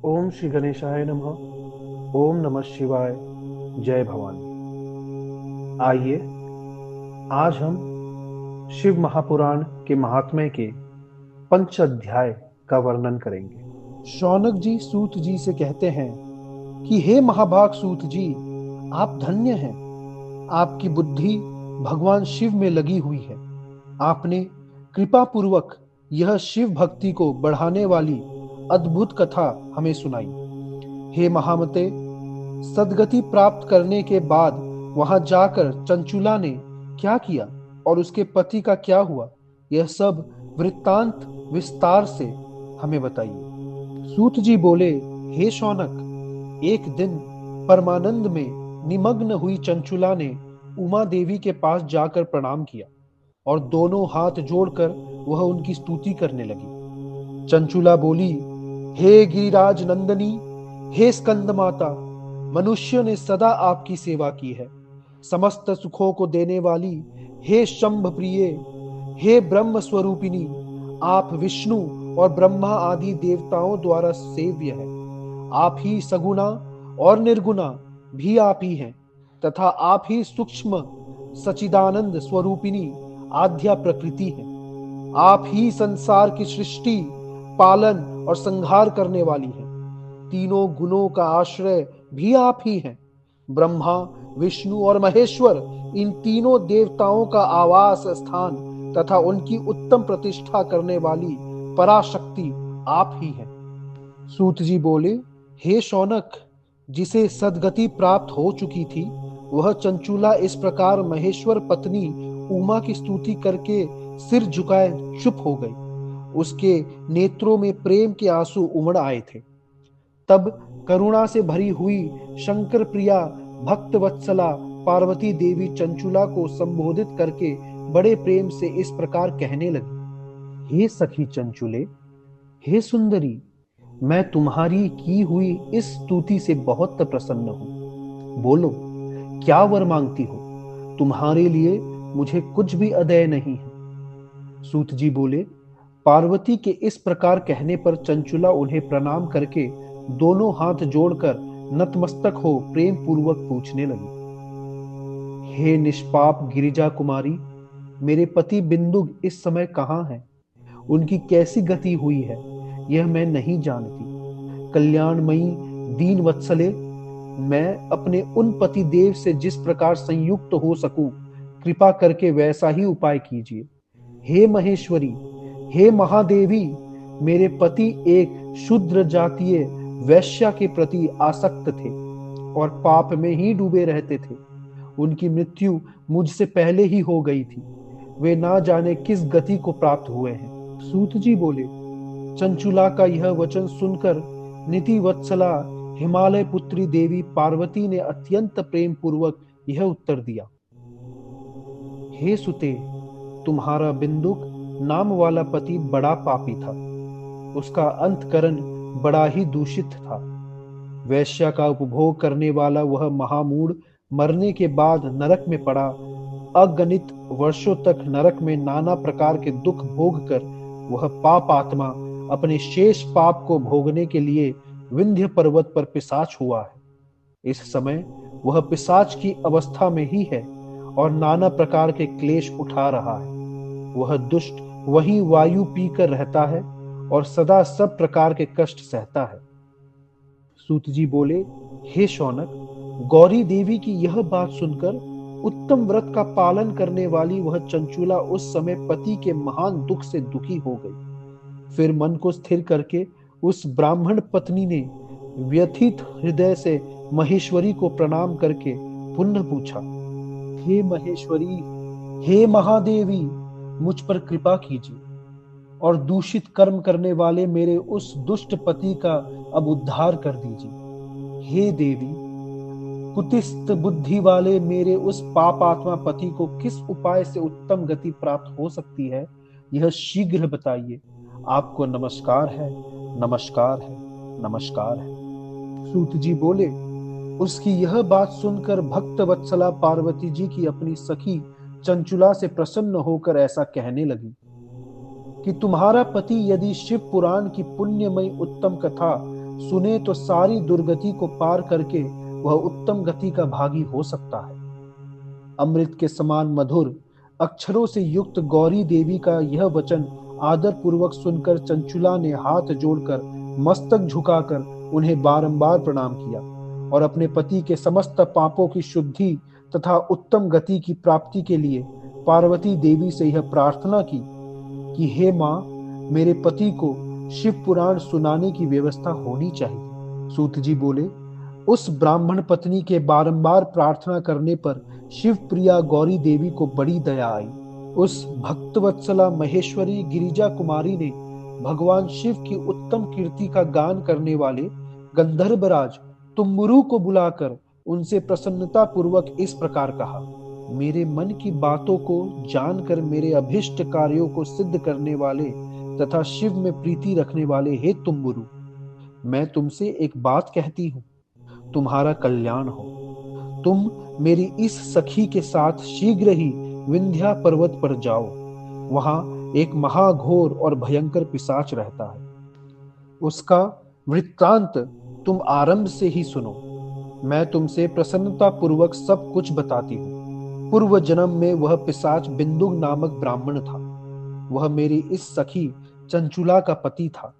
ओम श्री गणेशाय नमः। ओम नमः शिवाय। जय भवानी। आइए आज हम शिव महापुराण के महात्म्य के पंच अध्याय का वर्णन करेंगे। शौनक जी सूत जी से कहते हैं कि हे महाभाग सूत जी, आप धन्य हैं। आपकी बुद्धि भगवान शिव में लगी हुई है। आपने कृपा पूर्वक यह शिव भक्ति को बढ़ाने वाली अद्भुत कथा हमें सुनाई। हे महामते, सदगति प्राप्त करने के बाद वहां जाकर चंचुला ने क्या किया और उसके पति का क्या हुआ, यह सब वृत्तांत विस्तार से हमें बताइए। सूत जी बोले, हे शौनक, एक दिन परमानंद में निमग्न हुई चंचुला ने उमा देवी के पास जाकर प्रणाम किया और दोनों हाथ जोड़कर वह उनकी स्तुति करने लगी। चंचुला बोली, हे गिरिराज नंदनी, हे स्कंद माता, मनुष्य ने सदा आपकी सेवा की है। समस्त सुखों को देने वाली हे शंभ प्रिय, हे ब्रह्म स्वरूपिणी, आप विष्णु और ब्रह्मा आदि देवताओं द्वारा सेव्य है। आप ही सगुणा और निर्गुणा भी आप ही हैं तथा आप ही सूक्ष्म सचिदानंद स्वरूपिणी आद्या प्रकृति है। आप ही संसार की सृष्टि, पालन और संहार करने वाली हैं। तीनों गुणों का आश्रय भी आप ही हैं। ब्रह्मा, विष्णु और महेश्वर, इन तीनों देवताओं का आवास स्थान तथा उनकी उत्तम प्रतिष्ठा करने वाली पराशक्ति आप ही हैं। सूत जी बोले, हे शौनक, जिसे सदगति प्राप्त हो चुकी थी, वह चंचुला इस प्रकार महेश्वर पत्नी उमा की स्तुति करके सिर झुकाए चुप हो गई। उसके नेत्रों में प्रेम के आंसू उमड़ आए थे। तब करुणा से भरी हुई शंकर प्रिया भक्त वत्सला पार्वती देवी चंचुला को संबोधित करके बड़े प्रेम से इस प्रकार कहने लगी, हे सखी चंचुले, हे सुंदरी, मैं तुम्हारी की हुई इस स्तुति से बहुत प्रसन्न हूं। बोलो, क्या वर मांगती हो? तुम्हारे लिए मुझे कुछ भी अदेय नहीं है। सूत जी बोले, पार्वती के इस प्रकार कहने पर चंचुला उन्हें प्रणाम करके दोनों हाथ जोड़कर नतमस्तक हो प्रेम पूर्वक पूछने लगी, हे निष्पाप गिरिजा कुमारी, मेरे पति बिंदुक इस समय कहाँ हैं? उनकी कैसी गति हुई है यह मैं नहीं जानती। कल्याणमयी दीन वत्सले, मैं अपने उन पति देव से जिस प्रकार संयुक्त हो सकूं, कृपा करके वैसा ही उपाय कीजिए। हे महेश्वरी, हे महादेवी, मेरे पति एक शूद्र जातीय वैश्या के प्रति आसक्त थे और पाप में ही डूबे रहते थे। उनकी मृत्यु मुझसे पहले ही हो गई थी। वे ना जाने किस गति को प्राप्त हुए हैं। सूत जी बोले, चंचुला का यह वचन सुनकर निति वत्सला हिमालय पुत्री देवी पार्वती ने अत्यंत प्रेम पूर्वक यह उत्तर दिया, हे सुते, तुम्हारा बिंदुक नाम वाला पति बड़ा पापी था। उसका अंतकरण बड़ा ही दूषित था। वैश्या का उपभोग करने वाला वह महामूढ़ मरने के बाद नरक में पड़ा। अगणित वर्षों तक नरक में नाना प्रकार के दुख भोग कर वह पाप आत्मा अपने शेष पाप को भोगने के लिए विंध्य पर्वत पर पिशाच हुआ है। इस समय वह पिशाच की अवस्था में ही है और नाना प्रकार के क्लेश उठा रहा है। वह दुष्ट वही वायु पीकर रहता है और सदा सब प्रकार के कष्ट सहता है। सूत जी बोले, हे शौनक, गौरी देवी की यह बात सुनकर उत्तम व्रत का पालन करने वाली वह चंचुला उस समय पति के महान दुख से दुखी हो गई। फिर मन को स्थिर करके उस ब्राह्मण पत्नी ने व्यथित हृदय से महेश्वरी को प्रणाम करके पुनः पूछा, हे महेश्वरी, हे महादेवी, मुझ पर कृपा कीजिए और दूषित कर्म करने वाले मेरे उस दुष्ट पति का अब उद्धार कर दीजिए। हे देवी, कुटिस्थ बुद्धि वाले मेरे उस पापात्मा पति को किस उपाय से उत्तम गति प्राप्त हो सकती है, यह शीघ्र बताइए। आपको नमस्कार है, नमस्कार है, नमस्कार है। सूत जी बोले, उसकी यह बात सुनकर भक्त वत्सला पार्वती जी की अपनी सखी चंचुला से प्रसन्न होकर ऐसा कहने लगी कि तुम्हारा पति यदि शिव पुराण की पुण्यमयी उत्तम कथा सुने तो सारी दुर्गति को पार करके वह उत्तम गति का भागी हो सकता है। अमृत के समान मधुर अक्षरों से युक्त गौरी देवी का यह वचन आदर पूर्वक सुनकर चंचुला ने हाथ जोड़कर मस्तक झुकाकर उन्हें बारंबार प्रणाम किया और अपने पति के समस्त पापों की शुद्धि तथा उत्तम गति की प्राप्ति के लिए पार्वती देवी से यह प्रार्थना की कि हे माँ, मेरे पति को शिव पुराण सुनाने की व्यवस्था होनी चाहिए। सूत जी बोले, उस ब्राह्मण पत्नी के बारंबार प्रार्थना करने पर शिव प्रिया गौरी देवी को बड़ी दया आई। उस भक्तवत्सला महेश्वरी गिरिजा कुमारी ने भगवान शिव की उत्तम कीर्ति का गान करने वाले गंधर्वराज तुम्बुरु को बुलाकर उनसे प्रसन्नता पूर्वक इस प्रकार कहा, मेरे मन की बातों को जानकर मेरे अभिष्ट कार्यों को सिद्ध करने वाले तथा शिव में प्रीति रखने वाले हे तुम्बुरु, मैं तुमसे एक बात कहती हूँ, तुम्हारा कल्याण हो। तुम मेरी इस सखी के साथ शीघ्र ही विंध्या पर्वत पर जाओ। वहां एक महाघोर और भयंकर पिशाच रहता है। उसका वृत्तांत तुम आरंभ से ही सुनो। मैं तुमसे प्रसन्नता पूर्वक सब कुछ बताती हूँ। पूर्व जन्म में वह पिशाच बिंदुक नामक ब्राह्मण था। वह मेरी इस सखी चंचुला का पति था,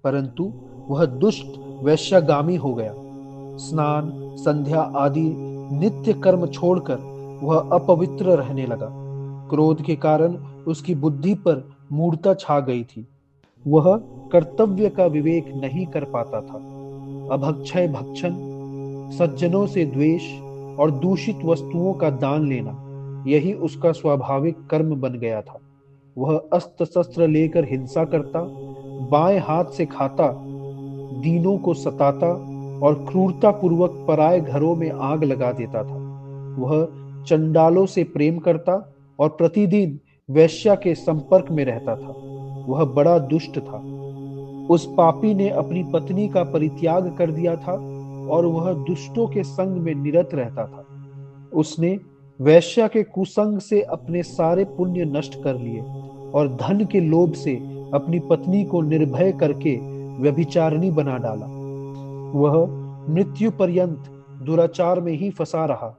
परंतु वह दुष्ट वैश्यगामी हो गया। स्नान संध्या आदि नित्य कर्म छोड़कर वह अपवित्र रहने लगा। क्रोध के कारण उसकी बुद्धि पर मूढ़ता छा गई थी। वह कर्तव्य का विवेक नहीं कर पाता था। अभक्षय भक्षण, सज्जनों से द्वेष और दूषित वस्तुओं का दान लेना, यही उसका स्वाभाविक कर्म बन गया था। वह अस्त्र शस्त्र लेकर हिंसा करता, बाएं हाथ से खाता, दीनों को सताता और क्रूरता पूर्वक पराये घरों में आग लगा देता था। वह चंडालों से प्रेम करता और प्रतिदिन वैश्या के संपर्क में रहता था। वह बड़ा दुष्ट था। उस पापी ने अपनी पत्नी का परित्याग कर दिया था और वह दुष्टों के संग में निरत रहता था। उसने वैश्या के कुसंग से अपने सारे पुण्य नष्ट कर लिए और धन के लोभ से अपनी पत्नी को निर्भय करके व्यभिचारिणी बना डाला। वह मृत्यु पर्यंत दुराचार में ही फंसा रहा।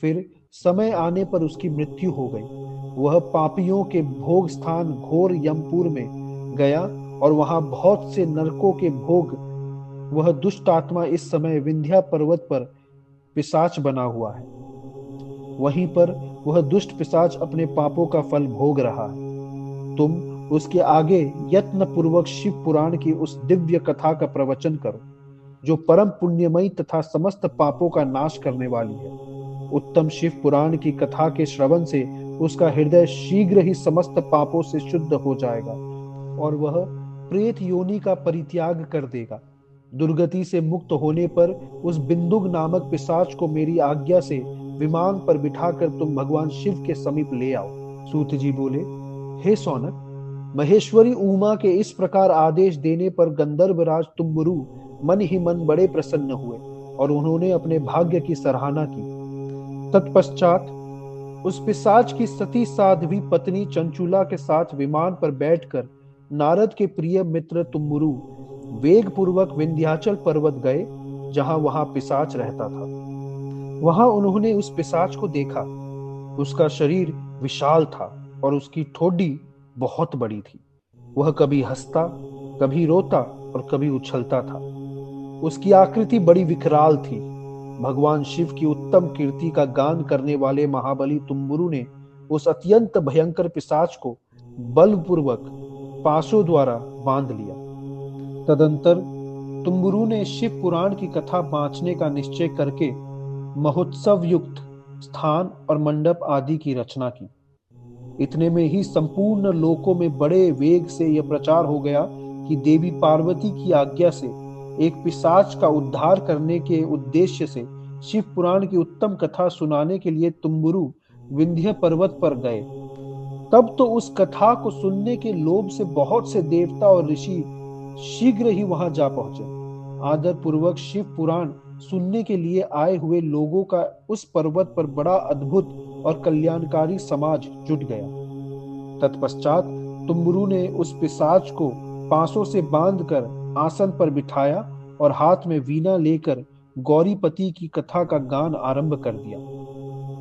फिर समय आने पर उसकी मृत्यु हो गई। वह पापियों के भोग स्थान घोर यमपुर में गया और वहां बहुत से नरकों के भोग। वह दुष्ट आत्मा इस समय विंध्या पर्वत पर पिशाच बना हुआ है। वहीं पर वह दुष्ट पिशाच अपने पापों का फल भोग रहा है। तुम उसके आगे यत्न पूर्वक शिव पुराण की उस दिव्य कथा का प्रवचन करो, जो परम पुण्यमयी तथा समस्त पापों का नाश करने वाली है। उत्तम शिव पुराण की कथा के श्रवण से उसका हृदय शीघ्र ही समस्त पापों से शुद्ध हो जाएगा और वह प्रेत योनि का परित्याग कर देगा। दुर्गति से मुक्त होने पर उस बिंदुक नामक पिशाच को मेरी आज्ञा से विमान पर बिठाकर तुम भगवान शिव के समीप ले आओ। सूत जी बोले, हे सौनक, महेश्वरी उमा के इस प्रकार आदेश देने पर गंधर्वराज तुम्बुरु मन ही मन बड़े प्रसन्न हुए और उन्होंने अपने भाग्य की सराहना की। तत्पश्चात उस पिशाच की सती साध्वी पत्नी चंचुला के साथ विमान पर बैठकर नारद के प्रिय मित्र तुम्बुरु वेग पूर्वक विंध्याचल पर्वत गए, जहां वहां पिशाच रहता था। वहां उन्होंने उस पिशाच को देखा। उसका शरीर विशाल था और उसकी ठोडी बहुत बड़ी थी। वह कभी हंसता, कभी रोता और कभी उछलता था। उसकी आकृति बड़ी विकराल थी। भगवान शिव की उत्तम कीर्ति का गान करने वाले महाबली तुम्बुरु ने उस अत्यंत भयंकर पिशाच को बलपूर्वक पाशों द्वारा बांध लिया। तदंतर तुम्बुरु ने शिव पुराण की कथा बांचने का निश्चय करके महोत्सव युक्त स्थान और मंडप आदि की रचना की। इतने में ही संपूर्ण लोकों में बड़े वेग से यह प्रचार हो गया कि देवी पार्वती की आज्ञा से एक पिशाच का उद्धार करने के उद्देश्य से शिव पुराण की उत्तम कथा सुनाने के लिए तुम्बुरु विंध्य पर्वत पर गए। तब तो उस कथा को सुनने के लोभ से बहुत से देवता और ऋषि शीघ्र ही वहां जा पहुंचे। आदर पूर्वक शिव पुराण सुनने के लिए आए हुए लोगों का उस पर्वत पर बड़ा अद्भुत और कल्याणकारी समाज जुट गया। तत्पश्चात तुम्बुरु ने उस पिशाच को पांसों से बांधकर आसन पर बिठाया और हाथ में वीणा लेकर गौरीपति की कथा का गान आरंभ कर दिया।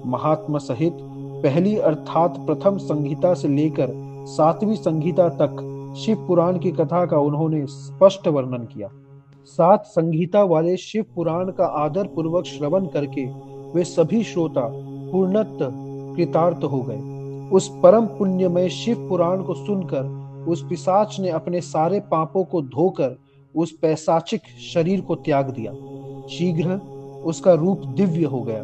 महात्मा सहित पहली अर्थात प्रथम संहिता से लेकर 7वीं संहिता तक शिव पुराण की कथा का उन्होंने स्पष्ट वर्णन किया। 7 संहिता वाले शिव पुराण का आदर पूर्वक श्रवण करके वे सभी श्रोता पूर्णतः कृतार्थ हो गए। उस परम पुण्यमय शिव पुराण को सुनकर उस पिशाच ने अपने सारे पापों को धोकर उस पैशाचिक शरीर को त्याग दिया। शीघ्र उसका रूप दिव्य हो गया,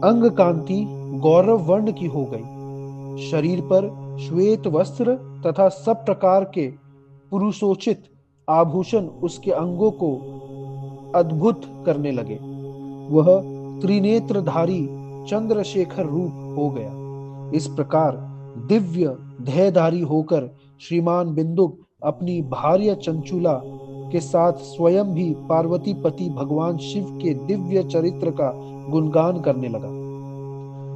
अंग कांति गौरव वर्ण की हो गई। शरीर पर श्वेत वस्त्र तथा सब प्रकार के पुरुषोचित आभूषण उसके अंगों को अद्भुत करने लगे। वह त्रिनेत्रधारी चंद्रशेखर रूप हो गया। इस प्रकार दिव्य ध्येयधारी होकर श्रीमान बिंदुक अपनी भार्य चंचुला के साथ स्वयं भी पार्वती पति भगवान शिव के दिव्य चरित्र का गुणगान करने लगा।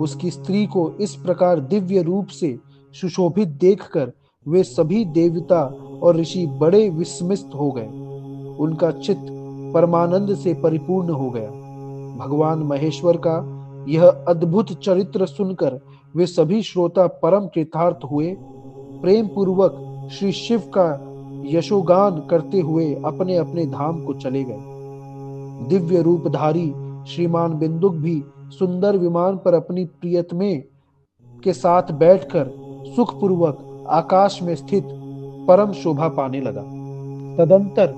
उसकी स्त्री को इस प्रकार दिव्य रूप से सुशोभित देखकर वे सभी देवता और ऋषि बड़े विस्मित हो गए। उनका चित्त परमानंद से परिपूर्ण हो गया। भगवान महेश्वर का यह अद्भुत चरित्र सुनकर वे सभी श्रोता परम कृतार्थ हुए। प्रेम पूर्वक श्री शिव का यशोगान करते हुए अपने अपने धाम को चले गए। दिव्य रूपधारी श्रीमान बिंदुक भी सुंदर विमान पर अपनी प्रियतमे के साथ बैठकर सुखपूर्वक आकाश में स्थित परम शोभा पाने लगा। तदंतर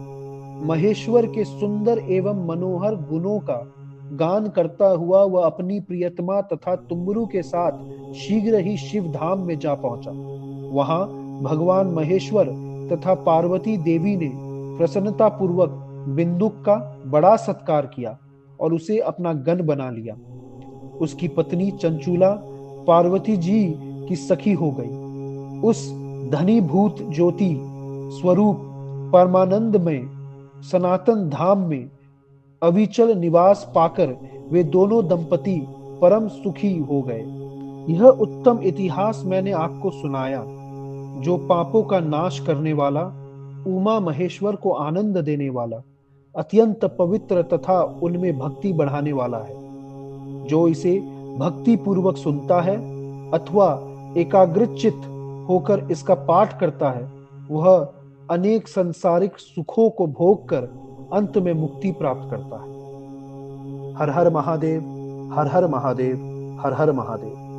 महेश्वर के सुंदर एवं मनोहर गुणों का गान करता हुआ वह अपनी प्रियतमा तथा तुम्बरू के साथ शीघ्र ही शिव धाम में जा पहुंचा। वहां भगवान महेश्वर तथा पार्वती देवी ने प्रसन्नता पूर्वक बिंदुक का बड़ा सत्कार किया और उसे अपना गण बना लिया। उसकी पत्नी चंचूला पार्वती जी की सखी हो गई। उस धनीभूत ज्योति स्वरूप परमानंद में सनातन धाम में अविचल निवास पाकर वे दोनों दंपति परम सुखी हो गए। यह उत्तम इतिहास मैंने आपको सुनाया, जो पापों का नाश करने वाला, उमा महेश्वर को आनंद देने वाला, अत्यंत पवित्र तथा उनमें भक्ति बढ़ाने वाला है। जो इसे भक्ति पूर्वक सुनता है अथवा एकाग्रचित्त होकर इसका पाठ करता है, वह अनेक सांसारिक सुखों को भोग कर अंत में मुक्ति प्राप्त करता है। हर हर महादेव, हर हर महादेव, हर हर महादेव।